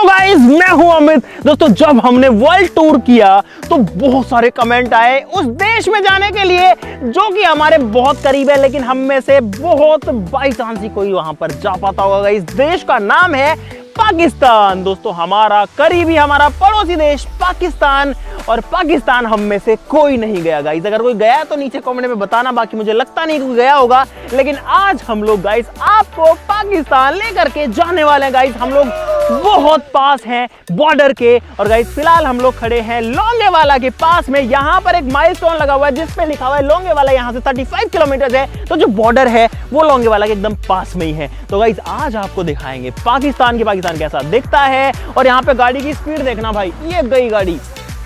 Guys, मैं हूं अमित। दोस्तों, जब हमने वर्ल्ड टूर किया तो बहुत सारे कमेंट आए उस देश में जाने के लिए जो कि हमारे बहुत करीब है, लेकिन हम में से बहुत बाई चांस ही कोई वहां पर जा पाता होगा। इस देश का नाम है पाकिस्तान। दोस्तों, हमारा करीबी, हमारा पड़ोसी देश पाकिस्तान, और पाकिस्तान हम में से कोई नहीं गया गाइस। अगर कोई गया तो नीचे कमेंट में बताना, बाकी मुझे लगता नहीं कोई गया होगा। लेकिन आज हम लोग गाइस आपको पाकिस्तान लेकर के जाने वाले हैं गाइस। हम लोग बहुत पास हैं बॉर्डर के, और गाइस फिलहाल हम लोग खड़े हैं लोंगेवाला के पास में। यहाँ पर एक माइलस्टोन लगा हुआ है जिसमें लिखा हुआ है लोंगेवाला यहाँ से 35 किलोमीटर है। तो जो बॉर्डर है वो लोंगेवाला के एकदम पास में ही है। तो गाइस आज आपको दिखाएंगे पाकिस्तान कैसा दिखता है। और यहाँ पे गाड़ी की स्पीड देखना भाई, ये गई गाड़ी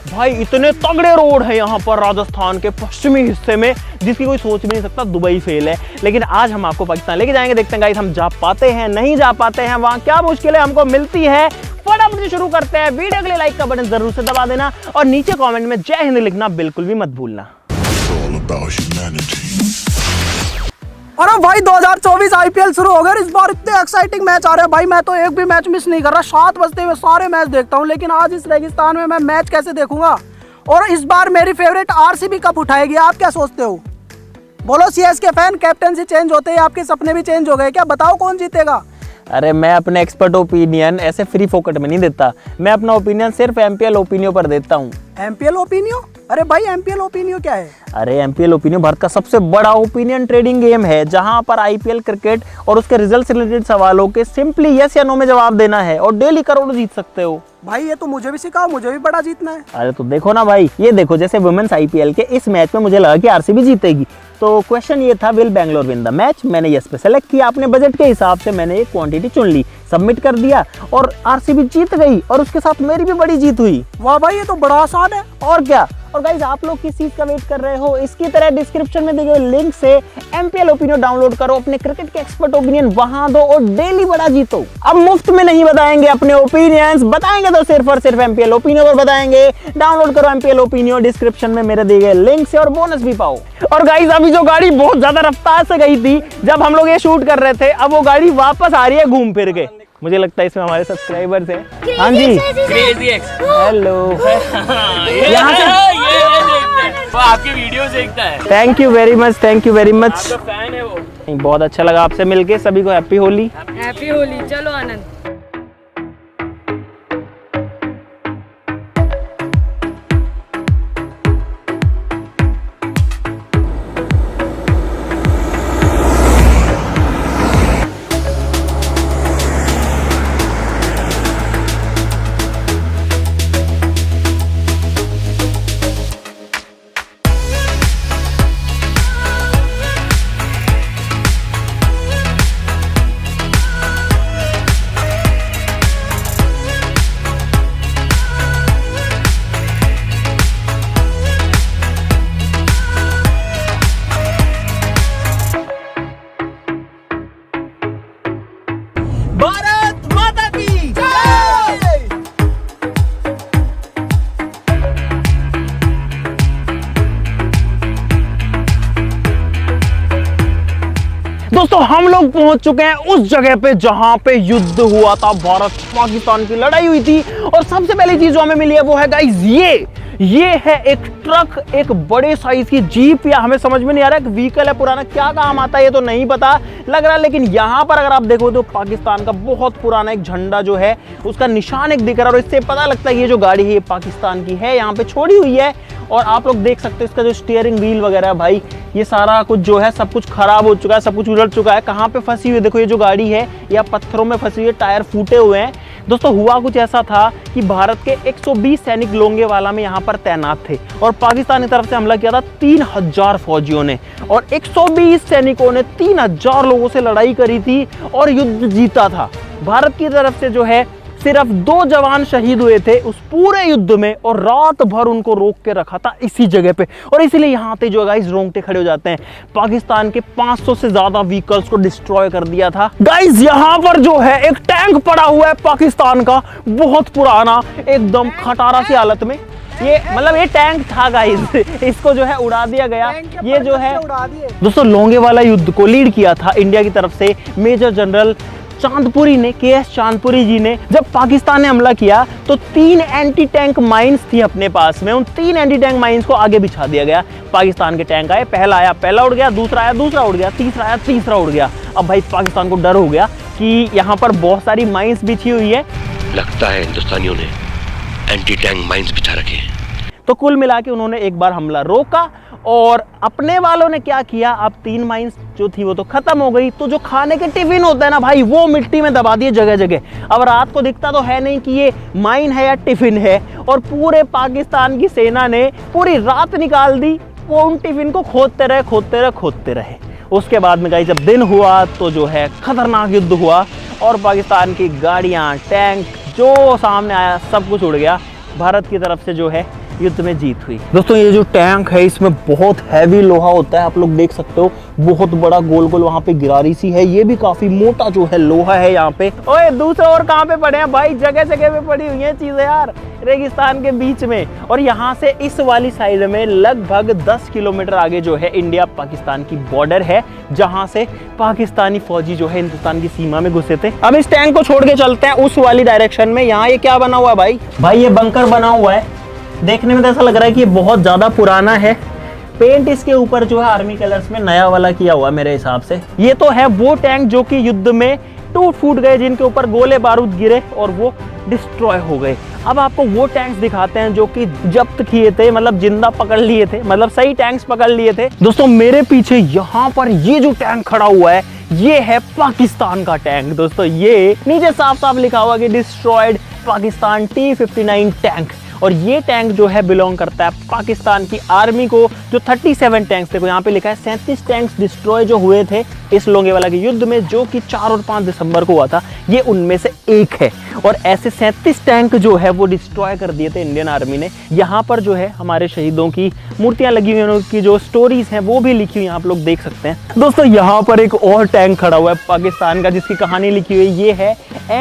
भाई। इतने तगड़े रोड है यहाँ पर राजस्थान के पश्चिमी हिस्से में जिसकी कोई सोच भी नहीं सकता। दुबई फेल है। लेकिन आज हम आपको पाकिस्तान लेके जाएंगे। देखते हैं गाइस हम जा पाते हैं नहीं जा पाते हैं, वहां क्या मुश्किलें हमको मिलती है। फटाफट से शुरू करते हैं। वीडियो के लिए लाइक का बटन जरूर से दबा देना और नीचे कमेंट में जय हिंद लिखना बिल्कुल भी मत भूलना। अरे भाई 2024 आईपीएल शुरू हो गया। इस बार इतने एक्साइटिंग मैच आ रहे हैं भाई। मैं तो एक भी मैच मिस नहीं कर रहा। 7 बजते हुए सारे मैच देखता हूँ, लेकिन आज इस रेगिस्तान में मैं मैच कैसे देखूंगा। और इस बार मेरी फेवरेट आरसीबी कप उठाएगी। आप क्या सोचते हो? बोलो सीएसके फैन। कैप्टनसी चेंज होते ही आपके सपने भी चेंज हो गए क्या? बताओ कौन जीतेगा। अरे मैं अपने एक्सपर्ट ओपिनियन ऐसे फ्री फोकट में नहीं देता। मैं अपना ओपिनियन सिर्फ एमपीएल ओपिनियन पर देता हूँ। MPL opinion? अरे भाई एमपीएल ओपिनियन क्या है? अरे एमपीएल ओपिनियन भारत का सबसे बड़ा ओपिनियन ट्रेडिंग गेम है, जहां पर आईपीएल क्रिकेट और उसके रिजल्ट से रिलेटेड सवालों के सिंपली यस या नो में जवाब देना है और डेली करोड़ जीत सकते हो। भाई ये तो मुझे भी सिखाओ, मुझे भी बड़ा जीतना है। अरे तो देखो ना भाई, ये देखो जैसे वुमेन्स आईपीएल के इस मैच में मुझे लगा कि आरसीबी जीतेगी। तो क्वेश्चन ये था, will Bangalore win the match. मैंने यस पे सेलेक्ट किया। अपने बजट के हिसाब से मैंने एक क्वांटिटी चुन ली, सबमिट कर दिया और आरसीबी जीत गई। और उसके साथ मेरी भी बड़ी जीत हुई। वाह भाई, ये तो बड़ा आसान है। और क्या। और गाइस आप लोग किस चीज का वेट कर रहे हो? इसकी तरह डिस्क्रिप्शन में दिए गए लिंक से एमपीएल ओपिनियन डाउनलोड करो, अपने क्रिकेट के एक्सपर्ट ओपिनियन वहां दो और डेली बड़ा जीतो। अब मुफ्त में नहीं बताएंगे अपने ओपिनियंस, बताएंगे तो सिर्फ और सिर्फ एमपीएल ओपिनियन पर बताएंगे। डाउनलोड करो एमपीएल ओपिनियन डिस्क्रिप्शन में मेरे दिए गए लिंक से और बोनस भी पाओ। और गाइस अभी जो गाड़ी बहुत ज्यादा रफ्तार से गई थी जब हम लोग ये शूट कर रहे थे, अब वो गाड़ी वापस आ रही है घूम फिर के। मुझे लगता है इसमें हमारे सब्सक्राइबर्स हैं। हाँ जी, हेलो। यहाँ से वो आपकी वीडियो देखता है। Thank you very much, thank you very much. आपका फैन है वो। बहुत अच्छा लगा आपसे मिलके। सभी को हैप्पी होली। हैप्पी होली। चलो आनंद। भारत माता की जय। दोस्तों, हम लोग पहुंच चुके हैं उस जगह पे जहां पे युद्ध हुआ था, भारत पाकिस्तान की लड़ाई हुई थी। और सबसे पहली चीज जो हमें मिली है वो है गाइस ये है एक ट्रक, एक बड़े साइज की जीप, या हमें समझ में नहीं आ रहा है व्हीकल है पुराना, क्या काम आता है ये तो नहीं पता लग रहा। लेकिन यहाँ पर अगर आप देखो तो पाकिस्तान का बहुत पुराना एक झंडा जो है उसका निशान एक दिख रहा है, और इससे पता लगता है ये जो गाड़ी है ये पाकिस्तान की है, यहाँ पे छोड़ी हुई है। और आप लोग देख सकते हो इसका जो स्टीयरिंग व्हील वगैरह है भाई, ये सारा कुछ जो है सब कुछ खराब हो चुका है, सब कुछ उलट चुका है। कहाँ पे फंसी हुई है देखो, ये जो गाड़ी है या पत्थरों में फंसी हुई है, टायर फूटे हुए हैं। दोस्तों, हुआ कुछ ऐसा था कि भारत के 120 सैनिक लोंगेवाला में यहाँ पर तैनात थे और पाकिस्तान की तरफ से हमला किया था 3000 फौजियों ने, और 120 सैनिकों ने 3000 लोगों से लड़ाई करी थी और युद्ध जीता था। भारत की तरफ से जो है सिर्फ 2 जवान शहीद हुए थे उस पूरे युद्ध में, और रात भर उनको रोक के रखा था इसी जगह पे। और इसीलिए यहाँ पे जो गाइस रोंगटे खड़े हो जाते हैं। पाकिस्तान के 500 से ज्यादा व्हीकल्स को डिस्ट्रॉय कर दिया था। गाइस यहाँ पर जो है एक टैंक पड़ा हुआ है पाकिस्तान का, बहुत पुराना, एकदम खटारा सी हालत में। ये मतलब ये टैंक था गाइस, इसको जो है उड़ा दिया गया। ये जो है दोस्तों लोंगेवाला युद्ध को लीड किया था इंडिया की तरफ से मेजर जनरल चांदपुरी ने, के.एस. चांदपुरी जी ने, जब पाकिस्तान ने हमला किया तो 3 एंटी टैंक माइंस थी अपने पास में। उन 3 एंटी टैंक माइंस को आगे बिछा दिया गया। पाकिस्तान के टैंक आए, पहला आया पहला उड़ गया, दूसरा आया दूसरा उड़ गया, तीसरा आया तीसरा उड़ गया। अब भाई पाकिस्तान को डर हो गया कि यहाँ पर बहुत सारी माइंस बिछी हुई है, लगता है हिंदुस्तानियों ने एंटी टैंक माइंस बिछा रखे हैं। तो कुल मिला के उन्होंने एक बार हमला रोका और अपने वालों ने क्या किया, अब 3 माइंस जो थी वो तो खत्म हो गई। तो जो खाने के टिफिन होता है ना भाई, वो मिट्टी में दबा दिए जगह जगह। अब रात को दिखता तो है नहीं कि ये माइन है या टिफिन है, और पूरे पाकिस्तान की सेना ने पूरी रात निकाल दी, वो उन टिफिन को खोदते रहे खोदते रहे खोदते रहे। उसके बाद में गाइस जब दिन हुआ तो जो है खतरनाक युद्ध हुआ और पाकिस्तान की गाड़ियां, टैंक जो सामने आया सब कुछ उड़ गया। भारत की तरफ से जो है युद्ध में जीत हुई। दोस्तों ये जो टैंक है इसमें बहुत हैवी लोहा होता है, आप लोग देख सकते हो, बहुत बड़ा गोल गोल वहां पे गिरारी सी है। ये भी काफी मोटा जो है लोहा है यहाँ पे। ओए दूसरे और कहाँ पे पड़े हैं भाई, जगह जगह पे पड़ी हुई है चीजें यार, रेगिस्तान के बीच में। और यहाँ से इस वाली साइड में लगभग 10 किलोमीटर आगे जो है इंडिया पाकिस्तान की बॉर्डर है, जहाँ से पाकिस्तानी फौजी जो है हिंदुस्तान की सीमा में घुसे थे। अब इस टैंक को छोड़ के चलते हैं उस वाली डायरेक्शन में। यहाँ ये क्या बना हुआ है भाई, भाई ये बंकर बना हुआ है। देखने में तो ऐसा लग रहा है कि ये बहुत ज्यादा पुराना है। पेंट इसके ऊपर जो है आर्मी कलर्स में नया वाला किया हुआ मेरे हिसाब से। ये तो है वो टैंक जो कि युद्ध में टूट फूट गए, जिनके ऊपर गोले बारूद गिरे और वो डिस्ट्रॉय हो गए। अब आपको वो टैंक्स दिखाते हैं जो कि जब्त किए थे, मतलब जिंदा पकड़ लिए थे, मतलब सही टैंक्स पकड़ लिए थे। दोस्तों मेरे पीछे यहाँ पर ये जो टैंक खड़ा हुआ है ये है पाकिस्तान का टैंक। दोस्तों ये नीचे साफ साफ लिखा हुआ कि डिस्ट्रॉयड पाकिस्तान T-59 टैंक। और ये टैंक जो है बिलोंग करता है पाकिस्तान की आर्मी को। जो 37 टैंक्स थे, यहाँ पे लिखा है 37 टैंक्स डिस्ट्रॉय जो हुए थे इस लोंगेवाला के युद्ध में, जो कि 4 और 5 दिसंबर को हुआ था, ये उनमें से एक है। और ऐसे 37 टैंक जो है वो डिस्ट्रॉय कर दिए थे इंडियन आर्मी ने। यहाँ पर जो है हमारे शहीदों की मूर्तियां लगी हुई, उनकी जो स्टोरीज हैं वो भी लिखी हुई आप लोग देख सकते हैं। दोस्तों यहाँ पर एक और टैंक खड़ा हुआ है पाकिस्तान का, जिसकी कहानी लिखी हुई है। ये है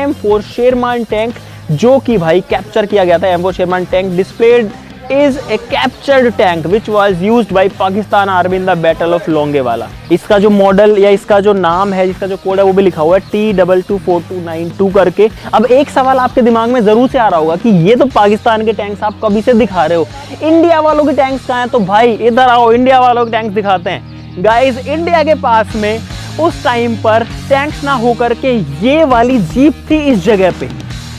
M4 शेरमान टैंक, जो कि भाई कैप्चर किया गया था। M4 Sherman tank displayed is a captured tank which was used by Pakistan army in the battle of Longewala. इसका जो मॉडल या इसका जो नाम है, इसका जो कोड है वो भी लिखा हुआ है T224292 करके। अब एक सवाल आपके दिमाग में जरूर से आ रहा होगा कि ये तो पाकिस्तान के टैंक्स आप कभी से दिखा रहे हो, इंडिया वालों के टैंक्स कहाँ हैं? तो भाई इधर आओ, इंडिया वालों के टैंक्स दिखाते हैं। गाइस इंडिया के पास में उस टाइम पर टैंक्स ना होकर के ये वाली जीप थी इस जगह पे,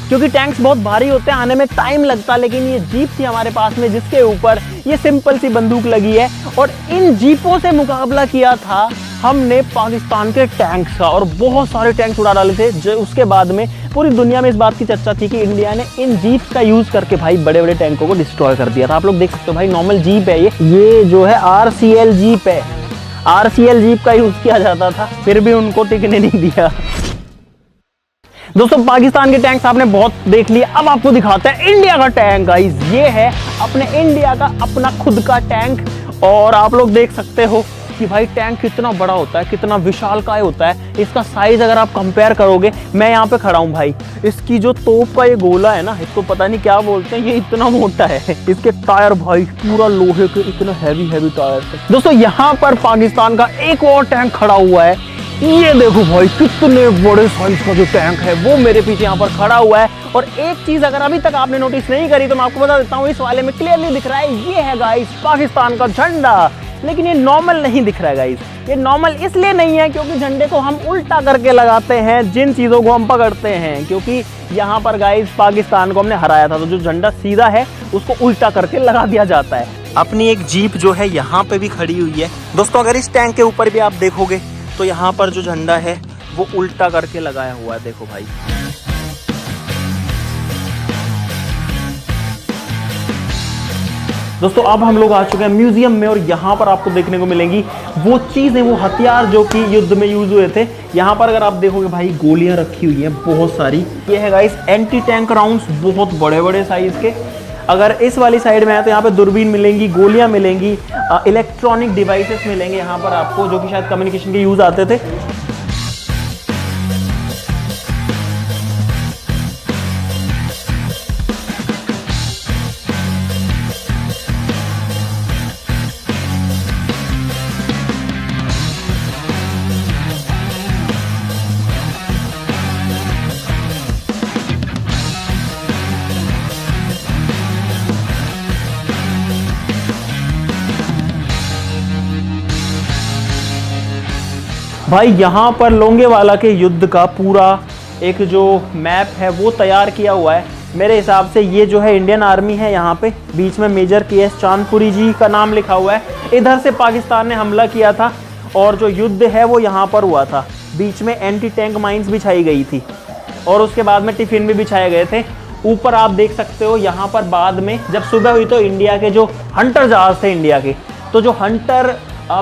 क्योंकि टैंक्स बहुत भारी होते हैं, आने में टाइम लगता है। लेकिन ये जीप थी हमारे पास में जिसके ऊपर ये सिंपल सी बंदूक लगी है, और इन जीपों से मुकाबला किया था हमने पाकिस्तान के टैंक्स का, और बहुत सारे टैंक्स उड़ा डाले थे। जो उसके बाद में पूरी दुनिया में इस बात की चर्चा थी कि इंडिया ने इन जीप्स का यूज करके भाई बड़े बड़े टैंकों को डिस्ट्रॉय कर दिया था। आप लोग देख सकते हो भाई, नॉर्मल जीप है ये जो है RCL जीप है। RCL जीप का यूज किया जाता था, फिर भी उनको टिकने नहीं दिया। दोस्तों पाकिस्तान के टैंक्स आपने बहुत देख लिए, अब आपको दिखाते हैं इंडिया का टैंक। गाइस ये है अपने इंडिया का अपना खुद का टैंक, और आप लोग देख सकते हो कि भाई टैंक कितना बड़ा होता है, कितना विशालकाय होता है। इसका साइज अगर आप कंपेयर करोगे, मैं यहाँ पे खड़ा हूँ भाई, इसकी जो तोप का ये गोला है ना, इसको पता नहीं क्या बोलते हैं, ये इतना मोटा है। इसके टायर भाई पूरा लोहे के, इतने हैवी टायर है। दोस्तों यहाँ पर पाकिस्तान का एक और टैंक खड़ा हुआ है। ये देखो भाई कितने बड़े साइज का जो टैंक है वो मेरे पीछे यहाँ पर खड़ा हुआ है। और एक चीज अगर अभी तक आपने नोटिस नहीं करी तो मैं आपको बता देता हूँ, इस वाले में क्लियरली दिख रहा है, ये है गाइस पाकिस्तान का झंडा। लेकिन ये नॉर्मल नहीं दिख रहा है गाइस, ये नॉर्मल इसलिए नहीं है क्योंकि झंडे को हम उल्टा करके लगाते हैं जिन चीजों को हम पकड़ते हैं, क्योंकि यहाँ पर गाइस पाकिस्तान को हमने हराया था, तो जो झंडा सीधा है उसको उल्टा करके लगा दिया जाता है। अपनी एक जीप जो है यहाँ पे भी खड़ी हुई है। दोस्तों अगर इस टैंक के ऊपर भी आप देखोगे तो यहाँ पर जो झंडा है वो उल्टा करके लगाया हुआ है, देखो भाई। दोस्तों अब हम लोग आ चुके हैं म्यूजियम में, और यहाँ पर आपको देखने को मिलेंगी वो चीजें, वो हथियार जो कि युद्ध में यूज हुए थे। यहाँ पर अगर आप देखोगे भाई गोलियां रखी हुई हैं बहुत सारी। ये है गाइस एंटी टैंक राउंड्स, बहुत बड़े बड़े साइज के। अगर इस वाली साइड में है तो यहाँ पे दूरबीन मिलेंगी, गोलियां मिलेंगी, इलेक्ट्रॉनिक डिवाइसेस मिलेंगे यहाँ पर आपको, जो कि शायद कम्युनिकेशन के यूज आते थे। भाई यहाँ पर लोंगेवाला के युद्ध का पूरा एक जो मैप है वो तैयार किया हुआ है। मेरे हिसाब से ये जो है इंडियन आर्मी है, यहाँ पे बीच में मेजर KS चांदपुरी जी का नाम लिखा हुआ है। इधर से पाकिस्तान ने हमला किया था और जो युद्ध है वो यहाँ पर हुआ था। बीच में एंटी टैंक माइंस बिछाई गई थी और उसके बाद में टिफिन भी बिछाए गए थे। ऊपर आप देख सकते हो यहाँ पर बाद में जब सुबह हुई तो इंडिया के जो हंटर जहाज थे इंडिया के, तो जो हंटर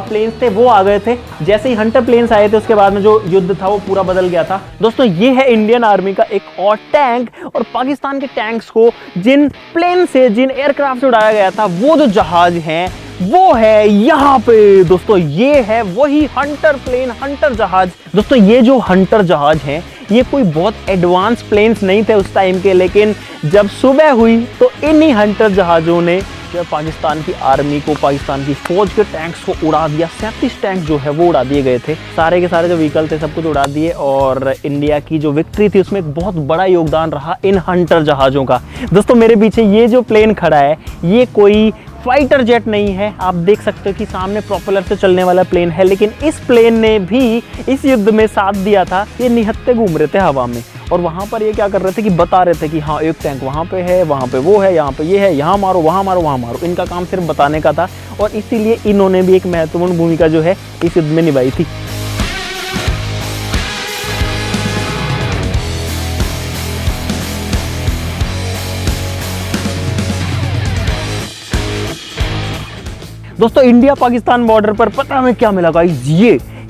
प्लेन्स थे वो आ गए थे। जैसे ही हंटर प्लेन्स आए थे उसके बाद में जो युद्ध था वो पूरा बदल गया था। दोस्तों ये है इंडियन आर्मी का एक और टैंक, और पाकिस्तान के टैंक्स को जिन प्लेन से, जिन एयरक्राफ्ट से उड़ाया गया था, वो जो जहाज हैं वो है यहाँ पे। दोस्तों ये है वही हंटर प्लेन, हंटर जहाज। दोस्तों ये जो हंटर जहाज हैं ये कोई बहुत एडवांस प्लेन्स नहीं थे उस टाइम के, लेकिन जब सुबह हुई तो इन्हीं हंटर जहाज़ों ने जो पाकिस्तान की आर्मी को, पाकिस्तान की फौज के टैंक्स को उड़ा दिया। 37 टैंक जो है वो उड़ा दिए गए थे। सारे के सारे जो व्हीकल थे सब कुछ उड़ा दिए, और इंडिया की जो विक्ट्री थी उसमें एक बहुत बड़ा योगदान रहा इन हंटर जहाज़ों का। दोस्तों मेरे पीछे ये जो प्लेन खड़ा है ये कोई फाइटर जेट नहीं है। आप देख सकते हो कि सामने प्रोपेलर से चलने वाला प्लेन है, लेकिन इस प्लेन ने भी इस युद्ध में साथ दिया था। ये निहत्ते घूम रहे थे हवा में, और वहाँ पर ये क्या कर रहे थे कि बता रहे थे कि हाँ एक टैंक वहाँ पे है, वहाँ पे वो है, यहाँ पे ये है, यहाँ मारो, वहाँ मारो, वहाँ मारो। इनका काम सिर्फ बताने का था, और इसीलिए इन्होंने भी एक महत्वपूर्ण भूमिका जो है इस युद्ध में निभाई थी। दोस्तों इंडिया पाकिस्तान बॉर्डर पर पता हमें क्या मिला गाइस,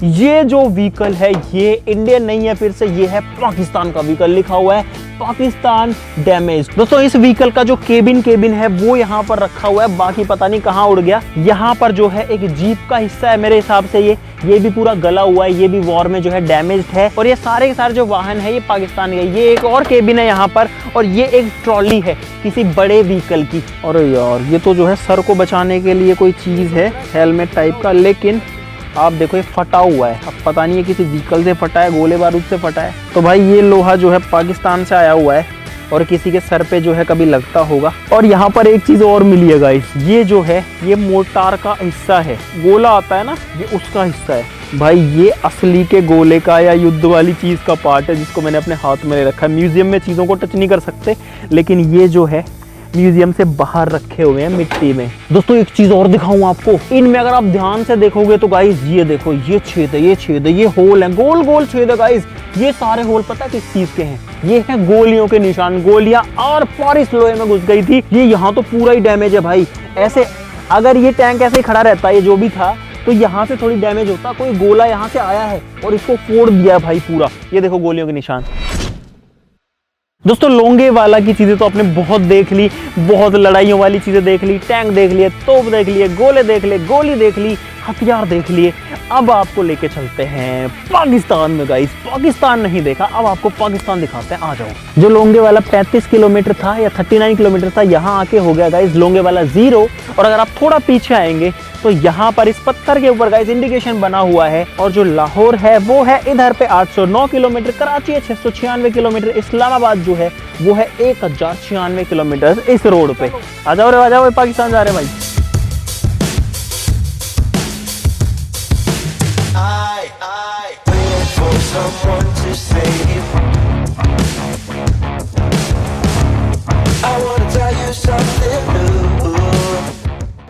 ये जो व्हीकल है ये इंडियन नहीं है, फिर से ये है पाकिस्तान का व्हीकल। लिखा हुआ है पाकिस्तान डैमेज। दोस्तों इस व्हीकल का जो केबिन है वो यहाँ पर रखा हुआ है, बाकी पता नहीं कहाँ उड़ गया। यहाँ पर जो है एक जीप का हिस्सा है मेरे हिसाब से, ये भी पूरा गला हुआ है, ये भी वॉर में जो है डैमेज्ड है। और ये सारे के सारे जो वाहन है ये पाकिस्तान के। ये एक और केबिन है यहाँ पर, और ये एक ट्रॉली है किसी बड़े व्हीकल की। अरे यार ये तो जो है सर को बचाने के लिए कोई चीज है, हेलमेट टाइप का, लेकिन आप देखो ये फटा हुआ है। अब पता नहीं है किसी व्हीकल से फटा है, गोले बारूद से फटा है। तो भाई ये लोहा जो है पाकिस्तान से आया हुआ है और किसी के सर पे जो है कभी लगता होगा। और यहाँ पर एक चीज और मिली है गाइस, ये जो है ये मोर्टार का हिस्सा है। गोला आता है ना, ये उसका हिस्सा है। भाई ये असली के गोले का या युद्ध वाली चीज का पार्ट है, जिसको मैंने अपने हाथ में ले रखा है। म्यूजियम में चीजों को टच नहीं कर सकते, लेकिन ये जो है म्यूजियम से बाहर रखे हुए हैं मिट्टी में। दोस्तों एक चीज और दिखाऊं आपको, इनमें अगर आप ध्यान से देखोगे तो गाइस ये देखो, ये छेद है, ये छेद है, ये होल है, गोल गोल छेद है गाइस। ये सारे होल पता है किस चीज के हैं? ये है गोलियों के निशान। गोलियां और पार इस लोहे में घुस गई थी। ये यहाँ तो पूरा ही डैमेज है भाई। ऐसे अगर ये टैंक ऐसे ही खड़ा रहता, ये जो भी था, तो यहाँ से थोड़ी डैमेज होता। कोई गोला यहाँ से आया है और इसको फोड़ दिया भाई पूरा। ये देखो गोलियों के निशान। दोस्तों लोंगेवाला की चीजें तो आपने बहुत देख ली, बहुत लड़ाइयों वाली चीजें देख ली, टैंक देख लिए, तोप देख लिए, गोले देख लिए, गोली देख ली, हथियार देख लिए। अब आपको लेके चलते हैं पाकिस्तान में गाइस। पाकिस्तान नहीं देखा, अब आपको पाकिस्तान दिखाते हैं, आ जाओ। जो लोंगेवाला 35 किलोमीटर था या 39 किलोमीटर था, यहाँ आके हो गया गाइस लोंगेवाला 0। और अगर आप थोड़ा पीछे आएंगे तो यहाँ पर इस पत्थर के ऊपर गाइस इंडिकेशन बना हुआ है। और जो लाहौर है वो है इधर पे 809 किलोमीटर, कराची है 696 किलोमीटर, इस्लामाबाद जो है वो है 1096 किलोमीटर इस रोड पे। आ जाओ रे, आ जाओ, पाकिस्तान जा रहे भाई।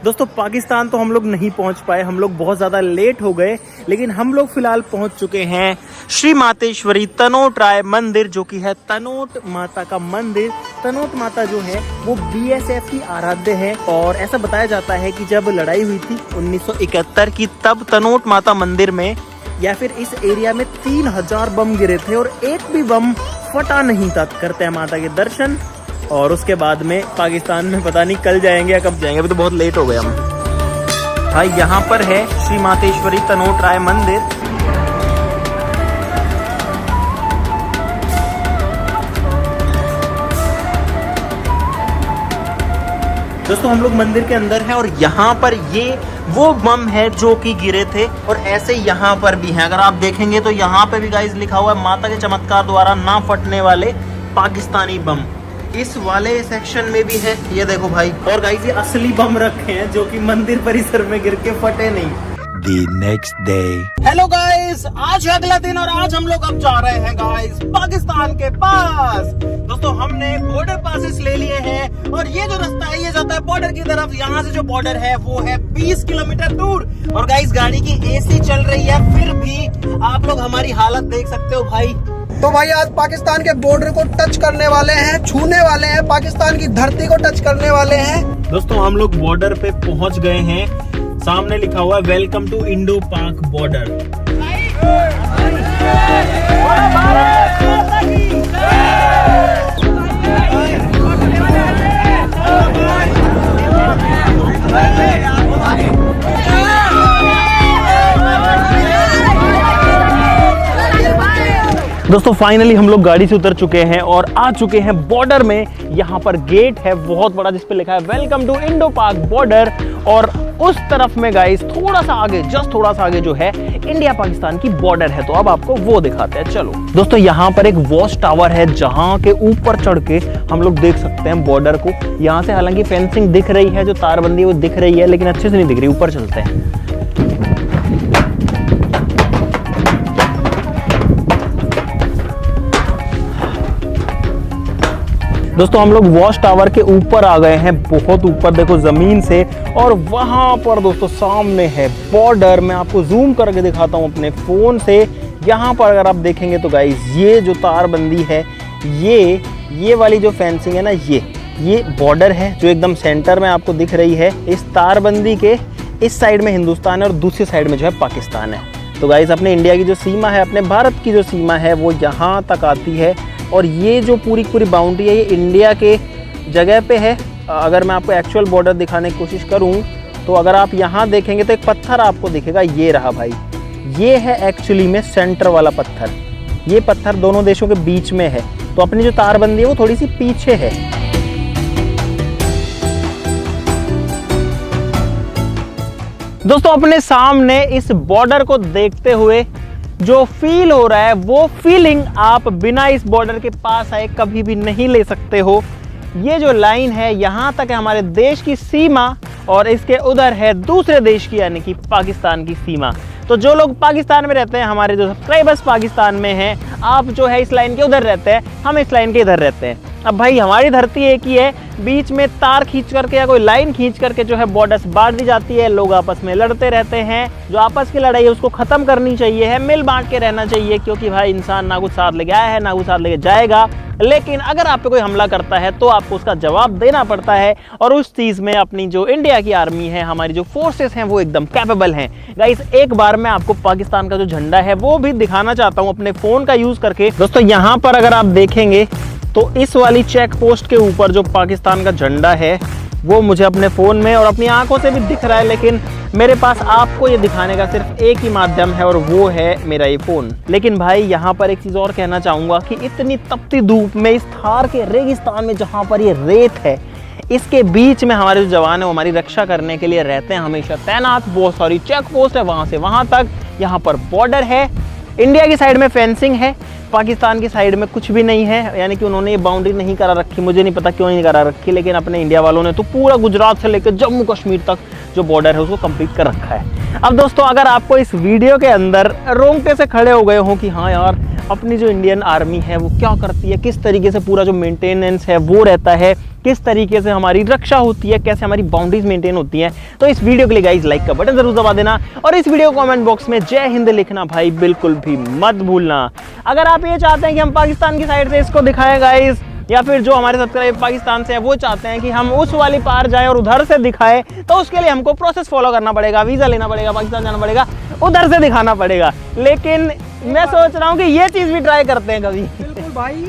दोस्तों पाकिस्तान तो हम लोग नहीं पहुंच पाए, हम लोग बहुत ज़्यादा लेट हो गए, लेकिन हम लोग फिलहाल पहुंच चुके हैं श्री मातेश्वरी तनोट राय मंदिर, जो कि है तनोट माता का मंदिर। तनोट माता जो है वो BSF की आराध्य है, और ऐसा बताया जाता है कि जब लड़ाई हुई थी 1971 की, तब तनोट माता मंदिर में या फिर इस एरिया में 3000 बम गिरे थे और एक भी बम फटा नहीं था। करते हैं माता के दर्शन, और उसके बाद में पाकिस्तान में पता नहीं कल जाएंगे या कब जाएंगे, अभी तो बहुत लेट हो गए हम। भाई यहाँ पर है श्री मातेश्वरी तनोट राय मंदिर। दोस्तों हम लोग मंदिर के अंदर हैं, और यहाँ पर ये वो बम है जो कि गिरे थे, और ऐसे यहाँ पर भी हैं। अगर आप देखेंगे तो यहाँ पे भी गाइस लिखा हुआ है माता के चमत्कार द्वारा ना फटने वाले पाकिस्तानी बम। इस वाले सेक्शन में भी है, ये देखो भाई। और गाइस ये असली बम रखे हैं जो कि मंदिर परिसर में गिर के फटे नहीं। The next day. Hello guys, आज है अगला दिन और आज हम लोग अब जा रहे हैं गाइस पाकिस्तान के पास। दोस्तों हमने बॉर्डर पासेस ले लिए हैं और ये जो रास्ता है ये जाता है बॉर्डर की तरफ। यहाँ से जो बॉर्डर है वो है 20 किलोमीटर दूर। और गाइस गाड़ी की एसी चल रही है, फिर भी आप लोग हमारी हालत देख सकते हो भाई। तो भाई आज पाकिस्तान के बॉर्डर को टच करने वाले हैं, छूने वाले हैं, पाकिस्तान की धरती को टच करने वाले हैं। दोस्तों हम लोग बॉर्डर पे पहुंच गए हैं। सामने लिखा हुआ है वेलकम टू इंडो पाक बॉर्डर। दोस्तों फाइनली हम लोग गाड़ी से उतर चुके हैं और आ चुके हैं बॉर्डर में। यहाँ पर गेट है बहुत बड़ा जिस पे लिखा है वेलकम टू इंडो पाक बॉर्डर। और उस तरफ में गाइस थोड़ा सा आगे, जस्ट थोड़ा सा आगे जो है इंडिया पाकिस्तान की बॉर्डर है। तो अब आपको वो दिखाते हैं, चलो। दोस्तों यहाँ पर एक वॉच टावर है जहाँ के ऊपर चढ़ के हम लोग देख सकते हैं बॉर्डर को। यहाँ से हालांकि फेंसिंग दिख रही है, जो तारबंदी वो दिख रही है, लेकिन अच्छे से नहीं दिख रही। ऊपर चलते हैं। दोस्तों हम लोग वॉच टावर के ऊपर आ गए हैं, बहुत ऊपर देखो जमीन से। और वहां पर दोस्तों सामने है बॉर्डर। मैं आपको जूम करके दिखाता हूं अपने फोन से। यहाँ पर अगर आप देखेंगे तो गाइस ये जो तारबंदी है, ये वाली जो फेंसिंग है ना, ये बॉर्डर है जो एकदम सेंटर में आपको दिख रही है। इस तारबंदी के इस साइड में हिंदुस्तान है और दूसरी साइड में जो है पाकिस्तान है। तो गाइस अपने इंडिया की जो सीमा है, अपने भारत की जो सीमा है वो यहाँ तक आती है। और ये जो पूरी बाउंड्री है ये इंडिया के जगह पे है। अगर मैं आपको एक्चुअल बॉर्डर दिखाने की कोशिश करूं तो अगर आप यहाँ देखेंगे तो एक पत्थर आपको दिखेगा, ये रहा भाई। ये है एक्चुअली में सेंटर वाला पत्थर। ये पत्थर दोनों देशों के बीच में है। तो अपनी जो तारबंदी है वो थोड़ी सी पीछे है। दोस्तों अपने सामने इस बॉर्डर को देखते हुए जो फील हो रहा है वो फीलिंग आप बिना इस बॉर्डर के पास आए कभी भी नहीं ले सकते हो। ये जो लाइन है यहाँ तक है हमारे देश की सीमा और इसके उधर है दूसरे देश की यानी कि पाकिस्तान की सीमा। तो जो लोग पाकिस्तान में रहते हैं, हमारे जो सब्सक्राइबर्स पाकिस्तान में हैं, आप जो है इस लाइन के उधर रहते हैं, हम इस लाइन के इधर रहते हैं। अब भाई हमारी धरती एक ही है, बीच में तार खींच करके या कोई लाइन खींच करके जो है बॉर्डर्स बांट दी जाती है। लोग आपस में लड़ते रहते हैं। जो आपस की लड़ाई है उसको खत्म करनी चाहिए है, मिल बांट के रहना चाहिए। क्योंकि भाई इंसान ना कुछ साथ लेके आया है ना कुछ साथ लेके जाएगा। लेकिन अगर आप पे कोई हमला करता है तो आपको उसका जवाब देना पड़ता है। और उस चीज़ में अपनी जो इंडिया की आर्मी है, हमारी जो फोर्सेस हैं वो एकदम कैपेबल हैं। गाइस एक बार मैं आपको पाकिस्तान का जो झंडा है वो भी दिखाना चाहता हूँ अपने फ़ोन का यूज़ करके। दोस्तों यहाँ पर अगर आप देखेंगे तो इस वाली चेक पोस्ट के ऊपर जो पाकिस्तान का झंडा है वो मुझे अपने फ़ोन में और अपनी आंखों से भी दिख रहा है। लेकिन मेरे पास आपको ये दिखाने का सिर्फ एक ही माध्यम है और वो है मेरा ये फ़ोन। लेकिन भाई यहाँ पर एक चीज़ और कहना चाहूँगा कि इतनी तपती धूप में इस थार के रेगिस्तान में जहाँ पर ये रेत है, इसके बीच में हमारे जो जवान है वो हमारी रक्षा करने के लिए रहते हैं हमेशा तैनात। बहुत सारी चेक पोस्ट है वहाँ से वहाँ तक। यहाँ पर बॉर्डर है, इंडिया की साइड में फेंसिंग है, पाकिस्तान की साइड में कुछ भी नहीं है। यानी कि उन्होंने ये बाउंड्री नहीं करा रखी, मुझे नहीं पता क्यों नहीं करा रखी। लेकिन अपने इंडिया वालों ने तो पूरा गुजरात से लेकर जम्मू कश्मीर तक जो बॉर्डर है उसको कंप्लीट कर रखा है। अब दोस्तों अगर आपको इस वीडियो के अंदर रोंगटे से खड़े हो गए हो कि हाँ यार अपनी जो इंडियन आर्मी है वो क्या करती है, किस तरीके से पूरा जो मेंटेनेंस है वो रहता है, किस तरीके से हमारी रक्षा होती है, कैसे हमारी बाउंड्रीज मेंटेन होती हैं, तो इस वीडियो के लिए गाइस लाइक का बटन जरूर दबा देना और इस वीडियो को कमेंट बॉक्स में जय हिंद लिखना भाई बिल्कुल भी मत भूलना। अगर आप ये चाहते हैं कि हम पाकिस्तान की साइड से इसको दिखाएं गाइस, या फिर जो हमारे सब्सक्राइबर पाकिस्तान से है वो चाहते हैं कि हम उस वाली पार जाएं और उधर से दिखाएं, तो उसके लिए हमको प्रोसेस फॉलो करना पड़ेगा, वीज़ा लेना पड़ेगा, पाकिस्तान जाना पड़ेगा, उधर से दिखाना पड़ेगा। लेकिन मैं सोच रहा हूँ कि ये चीज़ भी ट्राई करते हैं कभी। बिल्कुल भाई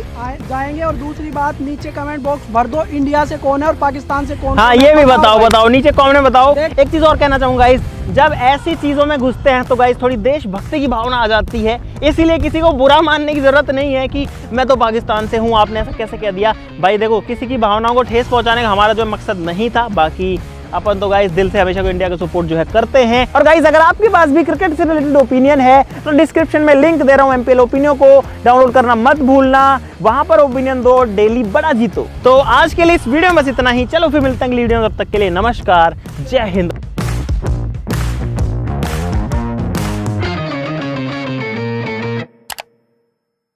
जाएंगे। और दूसरी बात, नीचे कमेंट बॉक्स भर दो, इंडिया से कौन है और पाकिस्तान से कौन। हाँ ये भी बताओ नीचे कमेंट में बताओ। एक चीज़ और कहना चाहूँगा गाइस, जब ऐसी चीज़ों में घुसते हैं तो गाइस थोड़ी देशभक्ति की भावना आ जाती है। इसीलिए किसी को बुरा मानने की ज़रूरत नहीं है कि मैं तो पाकिस्तान से हूँ, आपने ऐसा कैसे कह दिया। भाई देखो किसी की भावनाओं को ठेस पहुँचाने का हमारा जो मकसद नहीं था। बाकी अपन तो गाइस दिल से हमेशा को इंडिया का सपोर्ट जो है करते हैं। और गाइस अगर आपके पास भी क्रिकेट से रिलेटेड ओपिनियन है तो डिस्क्रिप्शन में लिंक दे रहा हूँ, एमपीएल ओपिनियन को डाउनलोड करना मत भूलना। वहां पर ओपिनियन दो, डेली बड़ा जीतो। तो आज के लिए इस वीडियो में बस इतना ही। चलो फिर मिलते हैं अगली वीडियो में, तब तक के लिए नमस्कार, जय हिंद।